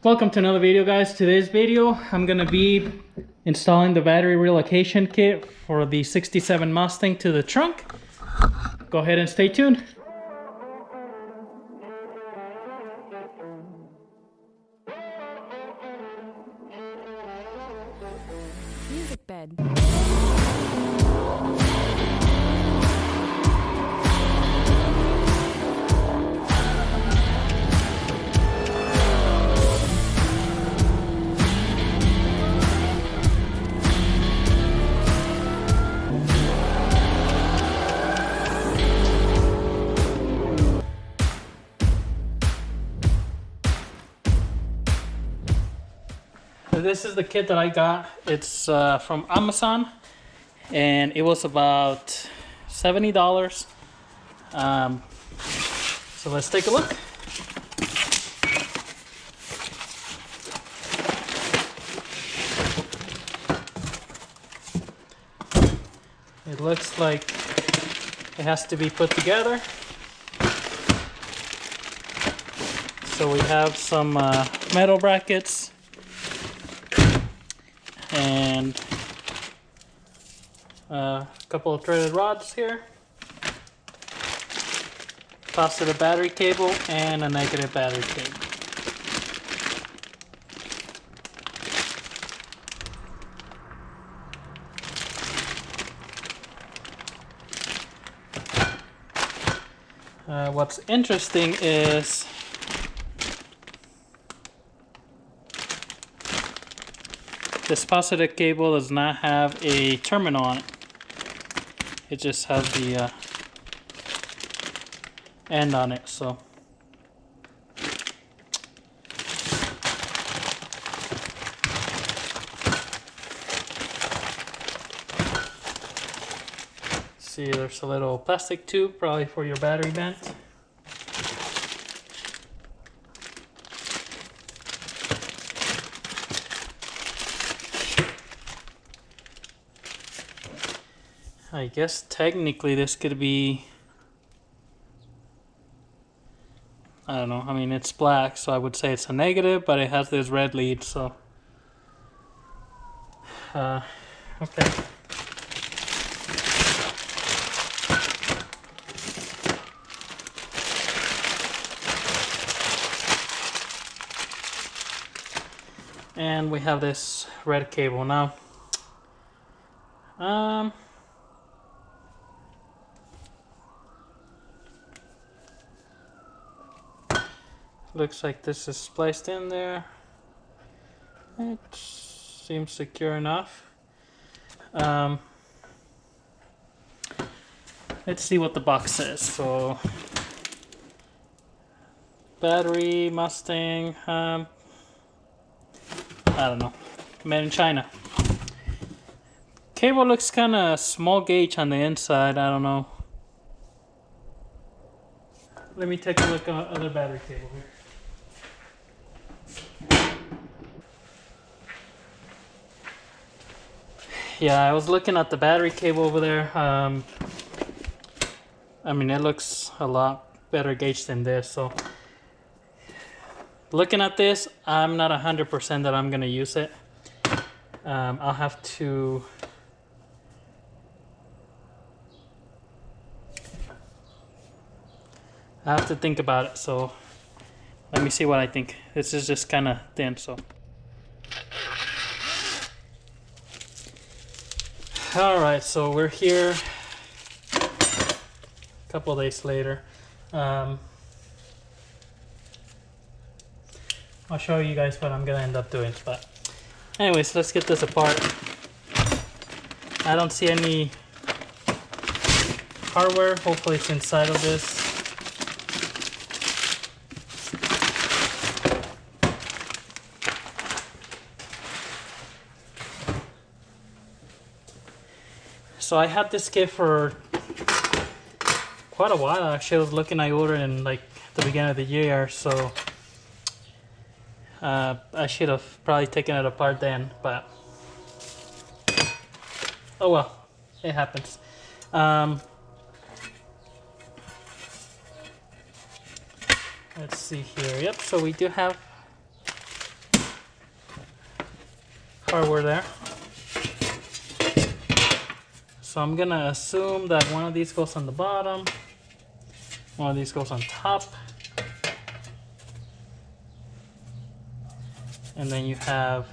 Welcome to another video, guys. Today's video I'm gonna be installing the battery relocation kit for the 67 Mustang to the trunk. Go ahead and stay tuned. Music bed. This is the kit that I got. It's from Amazon, and it was about $70. So let's take a look. It looks like it has to be put together. So we have some metal brackets and a couple of threaded rods here, positive battery cable and a negative battery cable. What's interesting is this positive cable does not have a terminal on it. It just has the end on it. So see, there's a little plastic tube, probably for your battery vent. I guess technically this could be, I don't know, I mean it's black, so I would say it's a negative, but it has this red lead, so okay. And we have this red cable now. Looks like this is spliced in there. It seems secure enough. Let's see what the box says. So, battery, Mustang, I don't know, made in China. Cable looks kind of small gauge on the inside. I don't know. Let me take a look at other battery cable here. Yeah, I was looking at the battery cable over there. I mean, it looks a lot better gauge than this. So, looking at this, I'm not 100% that I'm gonna use it. I'll have to. I have to think about it. So, let me see what I think. This is just kind of thin, so. Alright, so we're here a couple days later. I'll show you guys what I'm gonna end up doing, but anyways, let's get this apart. I don't see any hardware. Hopefully it's inside of this. So I had this kit for quite a while. Actually, I was looking, I ordered in like the beginning of the year, so I should have probably taken it apart then, but oh well, it happens. Let's see here. Yep, so we do have while we're there. So I'm gonna assume that one of these goes on the bottom, one of these goes on top, and then you have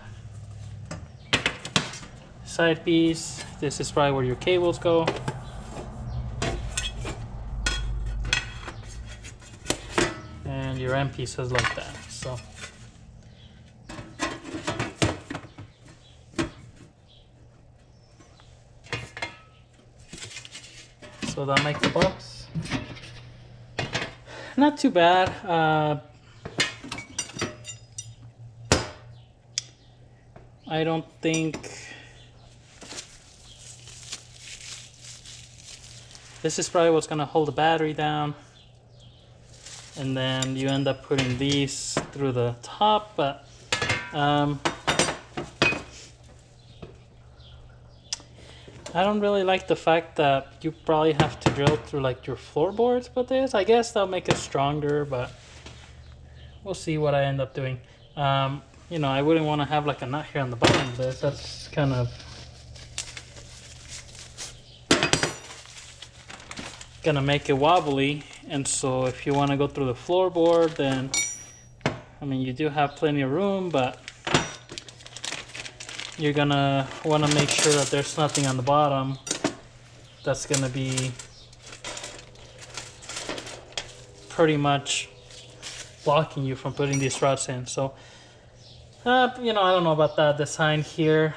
side piece. This is probably where your cables go. And your end pieces like that. So that makes the box. Not too bad. I don't think this is probably what's gonna hold the battery down. And then you end up putting these through the top, but I don't really like the fact that you probably have to drill through like your floorboards with this. I guess that'll make it stronger, but we'll see what I end up doing. You know, I wouldn't want to have like a nut here on the bottom of this. That's kind of gonna make it wobbly. And so if you want to go through the floorboard, then I mean, you do have plenty of room, but you're gonna want to make sure that there's nothing on the bottom that's gonna be pretty much blocking you from putting these rods in. So you know, I don't know about that design here.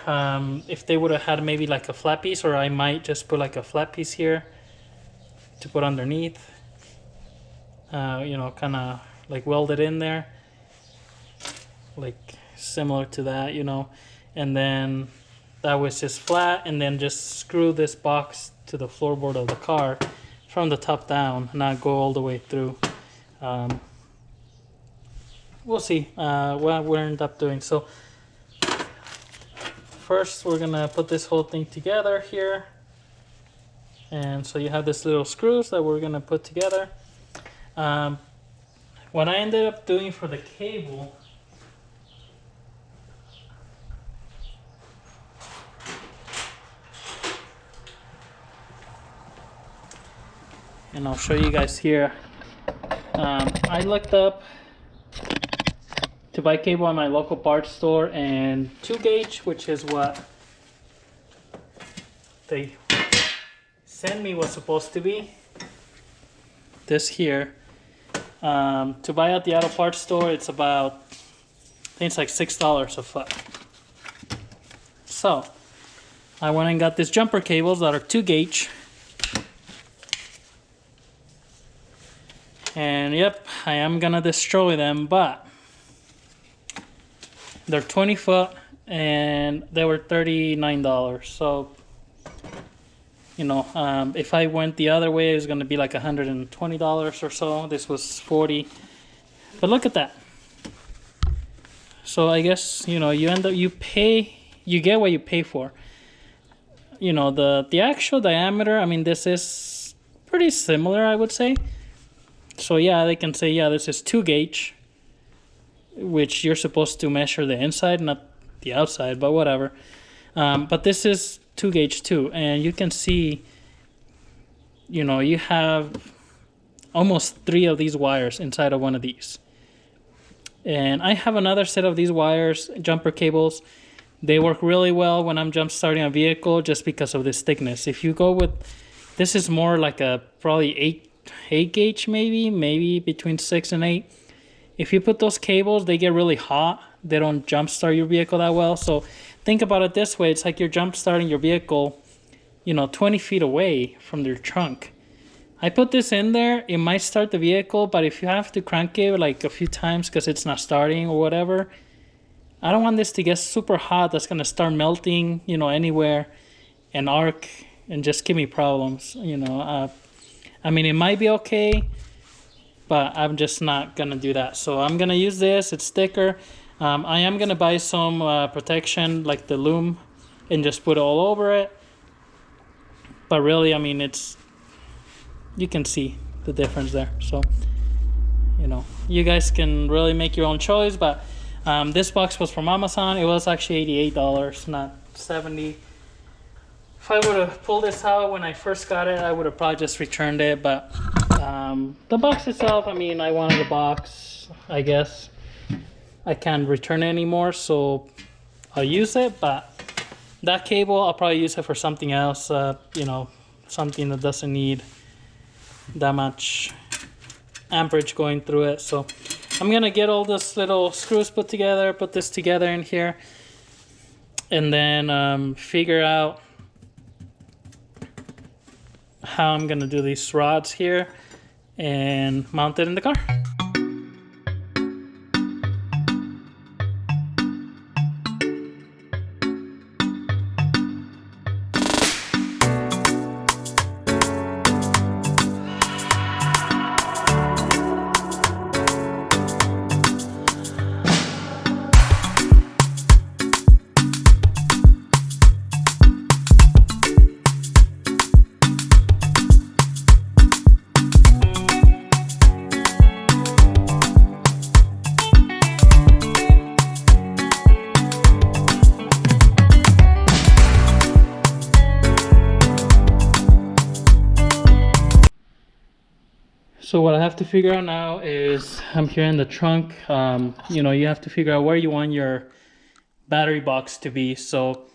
If they would have had maybe like a flat piece, or I might just put like a flat piece here to put underneath, you know, kind of like weld it in there, like similar to that, you know. And then that was just flat, and then just screw this box to the floorboard of the car from the top down, not go all the way through. We'll see what we end up doing. So first we're gonna put this whole thing together here, and so you have this little screws that we're gonna put together. What I ended up doing for the cable, and I'll show you guys here. I looked up to buy cable at my local parts store, and 2 gauge, which is what they sent me, was supposed to be this here. To buy at the auto parts store, it's about, I think it's like $6 a foot. So I went and got these jumper cables that are 2 gauge. And yep, I am gonna destroy them, but they're 20 foot and they were $39. So, you know, if I went the other way, it was gonna be like $120 or so. This was $40, but look at that. So I guess, you know, you end up, you get what you pay for. You know, the actual diameter, I mean, this is pretty similar, I would say. So yeah, they can say, yeah, this is 2 gauge, which you're supposed to measure the inside, not the outside, but whatever. But this is 2 gauge too, and you can see, you know, you have almost 3 of these wires inside of one of these. And I have another set of these wires, jumper cables. They work really well when I'm jump starting a vehicle just because of this thickness. If you go with, this is more like a probably 8 gauge, maybe between 6 and 8. If you put those cables, they get really hot. They don't jump start your vehicle that well. So think about it this way. It's like you're jump starting your vehicle, you know, 20 feet away from your trunk. I put this in there. It might start the vehicle, but if you have to crank it like a few times because it's not starting or whatever, I don't want this to get super hot. That's going to start melting, you know, anywhere and arc and just give me problems, you know. I mean, it might be okay, but I'm just not gonna do that. So I'm gonna use this. It's thicker. I am gonna buy some protection like the loom and just put it all over it. But really, I mean, it's, you can see the difference there. So, you know, you guys can really make your own choice, but This box was from Amazon. It was actually $88, not $70. If I would have pulled this out when I first got it, I would have probably just returned it. But the box itself, I mean, I wanted a box. I guess I can't return it anymore, so I'll use it. But that cable, I'll probably use it for something else. You know, something that doesn't need that much amperage going through it. So I'm gonna get all this little screws put together, put this together in here, and then figure out how I'm gonna do these rods here and mount it in the car. So what I have to figure out now is, I'm here in the trunk. You know, you have to figure out where you want your battery box to be. So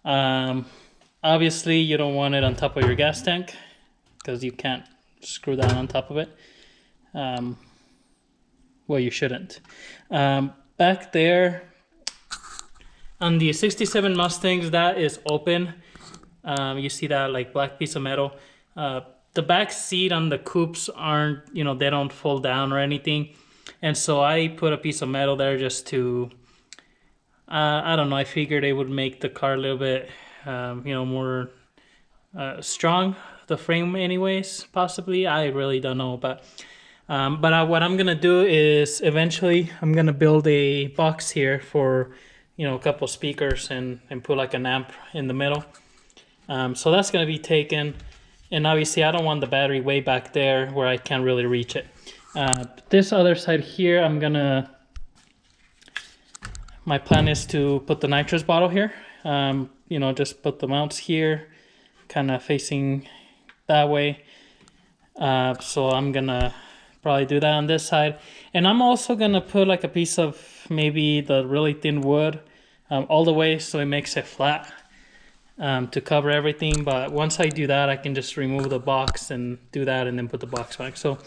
obviously you don't want it on top of your gas tank, because you can't screw down on top of it. Well, you shouldn't. Back there on the 67 Mustangs, that is open. You see that like black piece of metal. The back seat on the coupes aren't, you know, they don't fold down or anything. And so I put a piece of metal there just to, I don't know, I figured it would make the car a little bit, you know, more strong, the frame anyways, possibly. I really don't know, but what I'm gonna do is eventually I'm gonna build a box here for, you know, a couple speakers and put like an amp in the middle. So that's gonna be taken. And obviously I don't want the battery way back there where I can't really reach it. This other side here, my plan is to put the nitrous bottle here. You know, just put the mounts here, kind of facing that way. So I'm gonna probably do that on this side. And I'm also gonna put like a piece of maybe the really thin wood all the way so it makes it flat. To cover everything, but once I do that, I can just remove the box and do that and then put the box back. So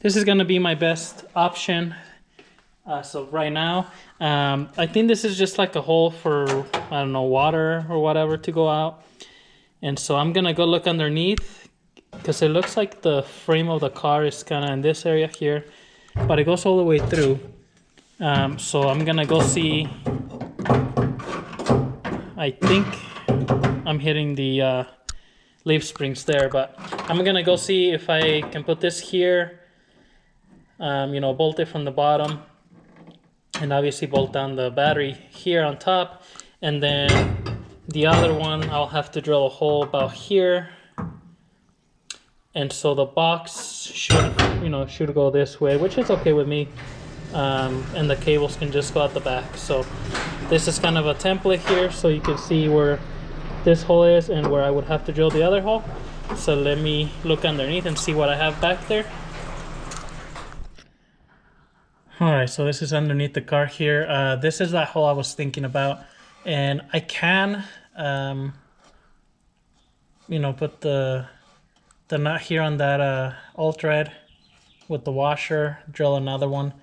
this is gonna be my best option. So right now, I think this is just like a hole for, I don't know, water or whatever to go out. And so I'm gonna go look underneath, because it looks like the frame of the car is kind of in this area here, but it goes all the way through. So I'm gonna go see. I think I'm hitting the leaf springs there, but I'm gonna go see if I can put this here, you know, bolt it from the bottom, and obviously bolt down the battery here on top, and then the other one I'll have to drill a hole about here, and so the box should, you know, should go this way, which is okay with me, and the cables can just go out the back. So this is kind of a template here, so you can see where this hole is and where I would have to drill the other hole. So let me look underneath and see what I have back there. Alright, so this is underneath the car here. This is that hole I was thinking about, and I can you know, put the nut here on that alt thread with the washer, drill another one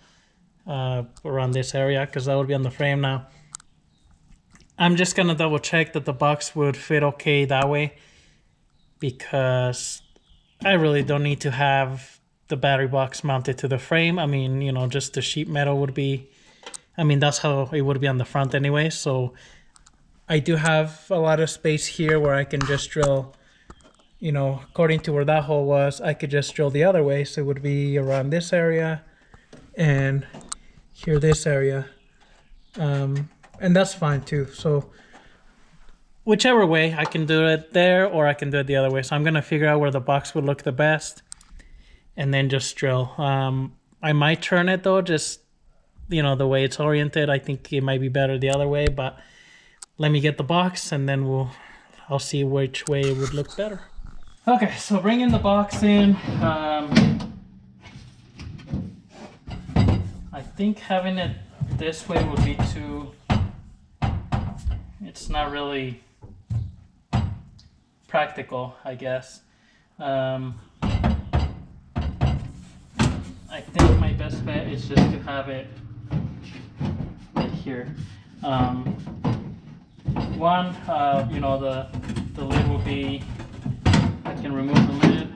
around this area, because that would be on the frame. Now I'm just gonna double check that the box would fit okay that way, because I really don't need to have the battery box mounted to the frame. I mean, you know, just the sheet metal would be, I mean, that's how it would be on the front anyway. So I do have a lot of space here where I can just drill, you know, according to where that hole was, I could just drill the other way. So it would be around this area and here, this area. And that's fine too. So whichever way, I can do it there or I can do it the other way. So I'm gonna figure out where the box would look the best and then just drill. I might turn it though, just you know, the way it's oriented. I think it might be better the other way, but let me get the box and then I'll see which way it would look better. Okay, so bringing the box in, I think having it this way would be too, it's not really practical, I guess. I think my best bet is just to have it right here. One, you know, the lid will be, I can remove the lid.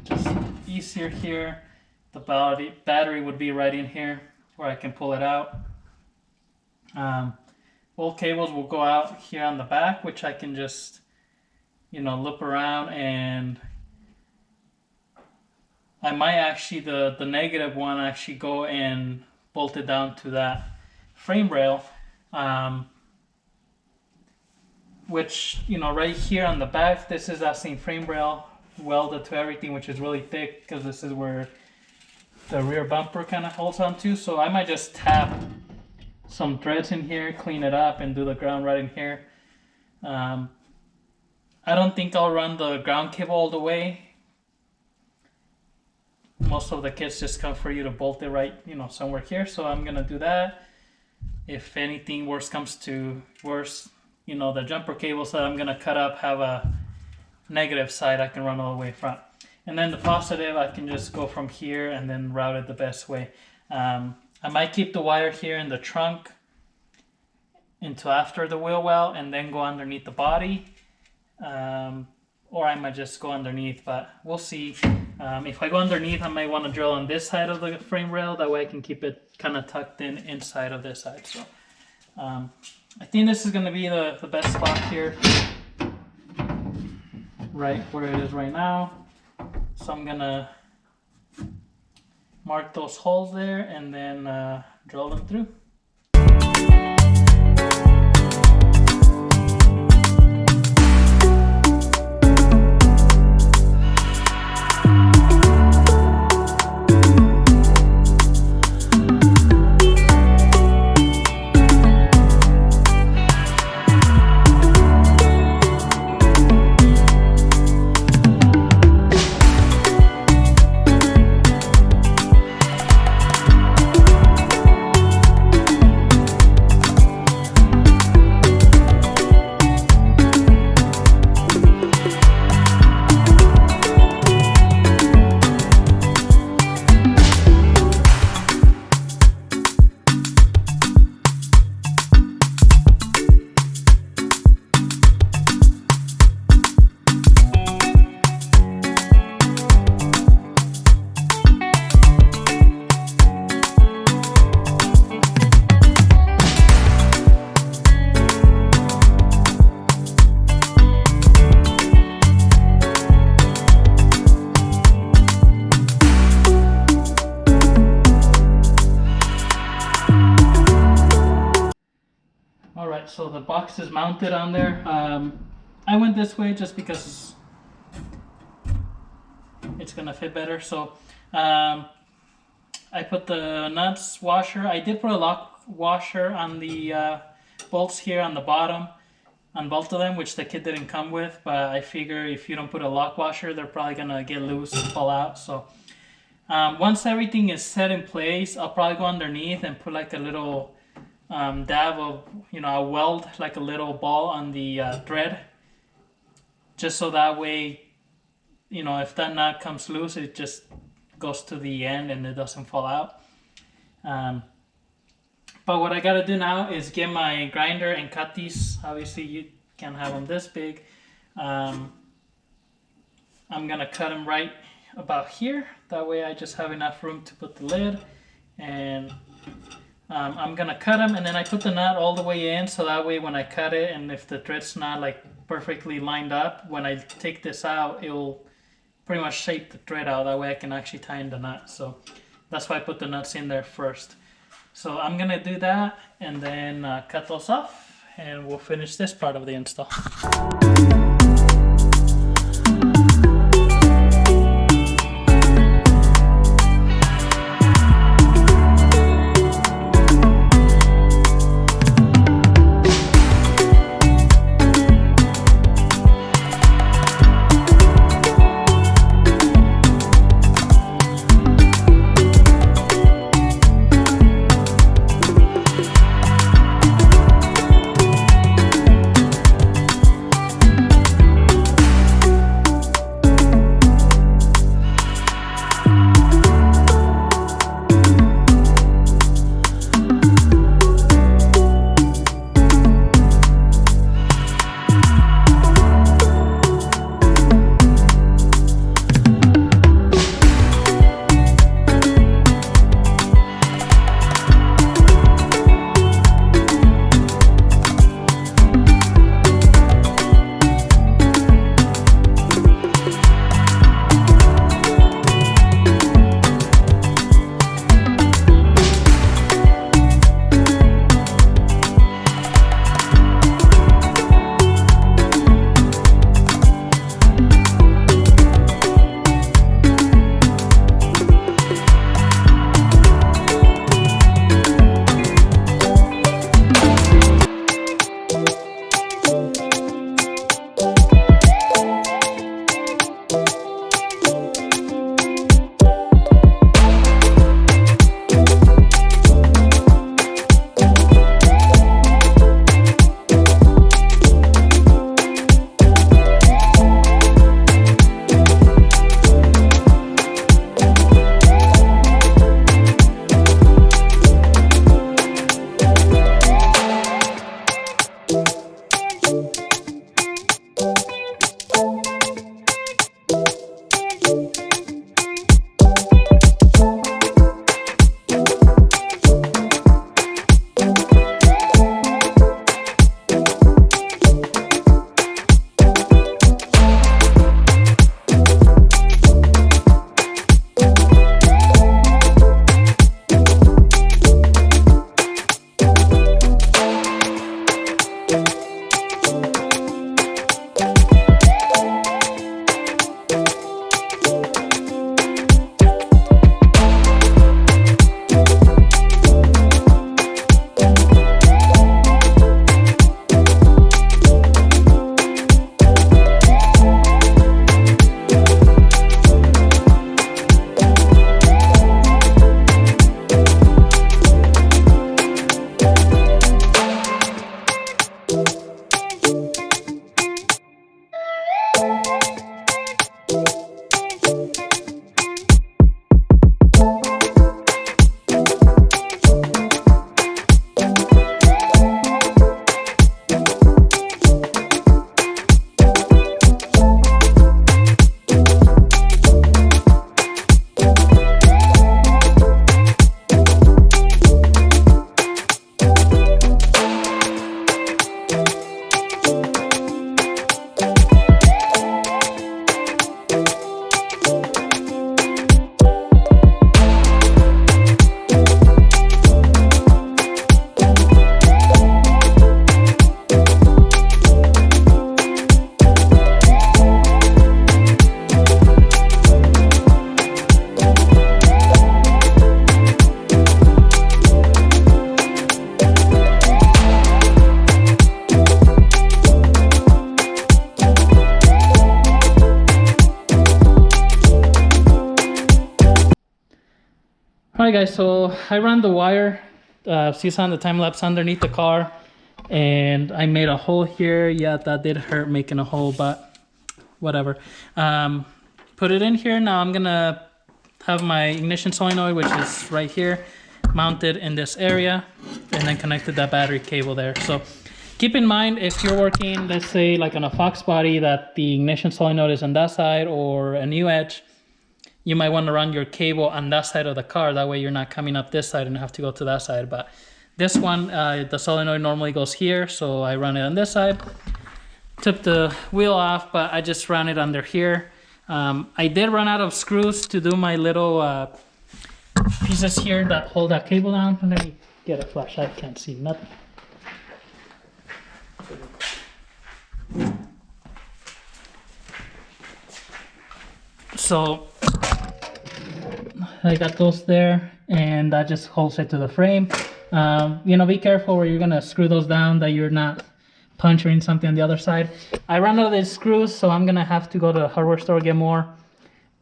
Just easier here. The battery would be right in here where I can pull it out. Both cables will go out here on the back, which I can just, you know, loop around, and I might actually, the negative one, actually go and bolt it down to that frame rail, which, you know, right here on the back, this is that same frame rail welded to everything, which is really thick because this is where the rear bumper kind of holds on to. So I might just tap some threads in here, clean it up, and do the ground right in here. I don't think I'll run the ground cable all the way. Most of the kits just come for you to bolt it right, you know, somewhere here. So I'm gonna do that. If anything worse comes to worse, you know, the jumper cables that I'm gonna cut up have a negative side I can run all the way front. And then the positive, I can just go from here and then route it the best way. I might keep the wire here in the trunk into after the wheel well and then go underneath the body. Or I might just go underneath, but we'll see. If I go underneath, I might want to drill on this side of the frame rail. That way I can keep it kind of tucked in inside of this side. So I think this is going to be the best spot here, right where it is right now. So I'm going to mark those holes there and then drill them through. So the box is mounted on there. I went this way just because it's gonna fit better. So I put the nuts washer. I did put a lock washer on the bolts here on the bottom on both of them, which the kit didn't come with, but I figure if you don't put a lock washer, they're probably gonna get loose and fall out. So once everything is set in place, I'll probably go underneath and put like a little dab of, you know, a weld, like a little ball on the thread, just so that way, you know, if that nut comes loose, it just goes to the end and it doesn't fall out. But what I gotta do now is get my grinder and cut these. Obviously you can't have them this big. I'm gonna cut them right about here. That way I just have enough room to put the lid, and I'm gonna cut them, and then I put the nut all the way in, so that way when I cut it, and if the thread's not like perfectly lined up, when I take this out, it will pretty much shape the thread out. That way I can actually tie in the nut. So that's why I put the nuts in there first. So I'm gonna do that and then cut those off, and we'll finish this part of the install. All right, guys, so I ran the wire, as you saw in the time lapse, underneath the car, and I made a hole here. Yeah, that did hurt making a hole, but whatever. Put it in here. Now I'm gonna have my ignition solenoid, which is right here, mounted in this area, and then connected that battery cable there. So keep in mind, if you're working, let's say like on a Fox body, that the ignition solenoid is on that side, or a new Edge, you might want to run your cable on that side of the car. That way you're not coming up this side and have to go to that side. But this one, the solenoid normally goes here, so I run it on this side. Took the wheel off, but I just ran it under here. I did run out of screws to do my little pieces here that hold that cable down. Let me get a flashlight, I can't see nothing. So I got those there, and that just holds it to the frame. You know, be careful where you're gonna screw those down, that you're not puncturing something on the other side. I ran out of these screws, so I'm gonna have to go to the hardware store, get more,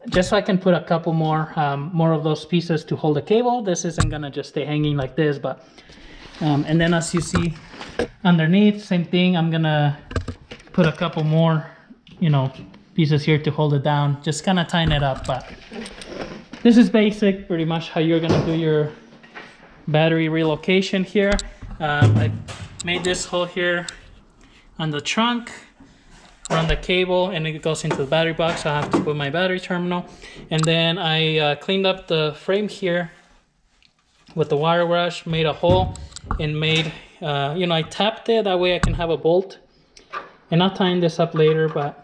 just so I can put a couple more of those pieces to hold the cable. This isn't gonna just stay hanging like this, but and then as you see underneath, same thing. I'm gonna put a couple more, you know, pieces here to hold it down, just kind of tighten it up. But this is basic, pretty much how you're gonna do your battery relocation here. I made this hole here on the trunk, run the cable, and it goes into the battery box. I have to put my battery terminal, and then I cleaned up the frame here with the wire brush, made a hole, and made you know, I tapped it, that way I can have a bolt, and I'll tighten this up later. But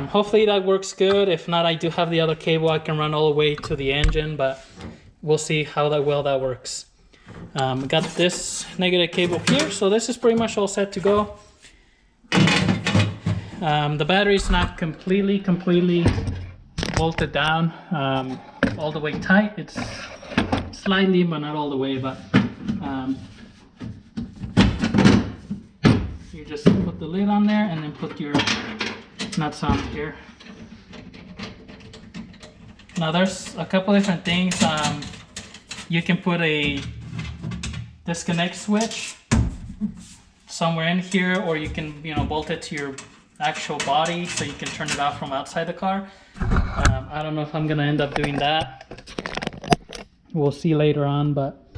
hopefully that works good. If not, I do have the other cable I can run all the way to the engine, but we'll see how well that works. Got this negative cable here, so this is pretty much all set to go. The battery is not completely bolted down all the way tight. It's slightly, but not all the way. But you just put the lid on there and then put your nuts on here. Now there's a couple different things. You can put a disconnect switch somewhere in here, or you can, you know, bolt it to your actual body so you can turn it off from outside the car. I don't know if I'm gonna end up doing that. We'll see later on, but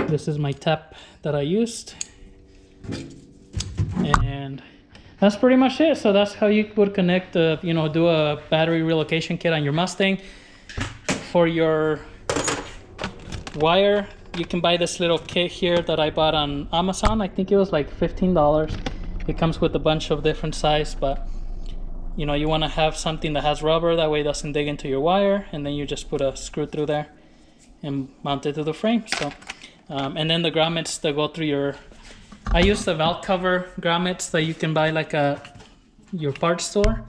this is my tap that I used, and that's pretty much it. So that's how you would connect, you know, do a battery relocation kit on your Mustang. For your wire, you can buy this little kit here that I bought on Amazon. I think it was like $15. It comes with a bunch of different size, but you know, you want to have something that has rubber, that way it doesn't dig into your wire, and then you just put a screw through there and mount it to the frame. So and then the grommets that go through your, I use the valve cover grommets that you can buy like at your parts store.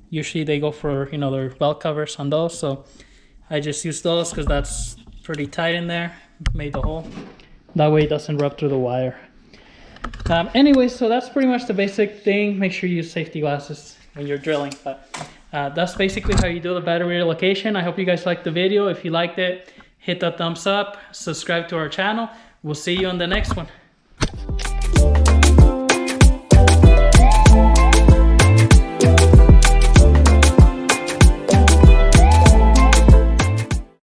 Usually they go for, you know, their valve covers on those, so I just use those because that's pretty tight in there. Made the hole, that way it doesn't rub through the wire. Anyway, so that's pretty much the basic thing. Make sure you use safety glasses when you're drilling. But that's basically how you do the battery relocation. I hope you guys liked the video. If you liked it, hit that thumbs up, subscribe to our channel. We'll see you on the next one.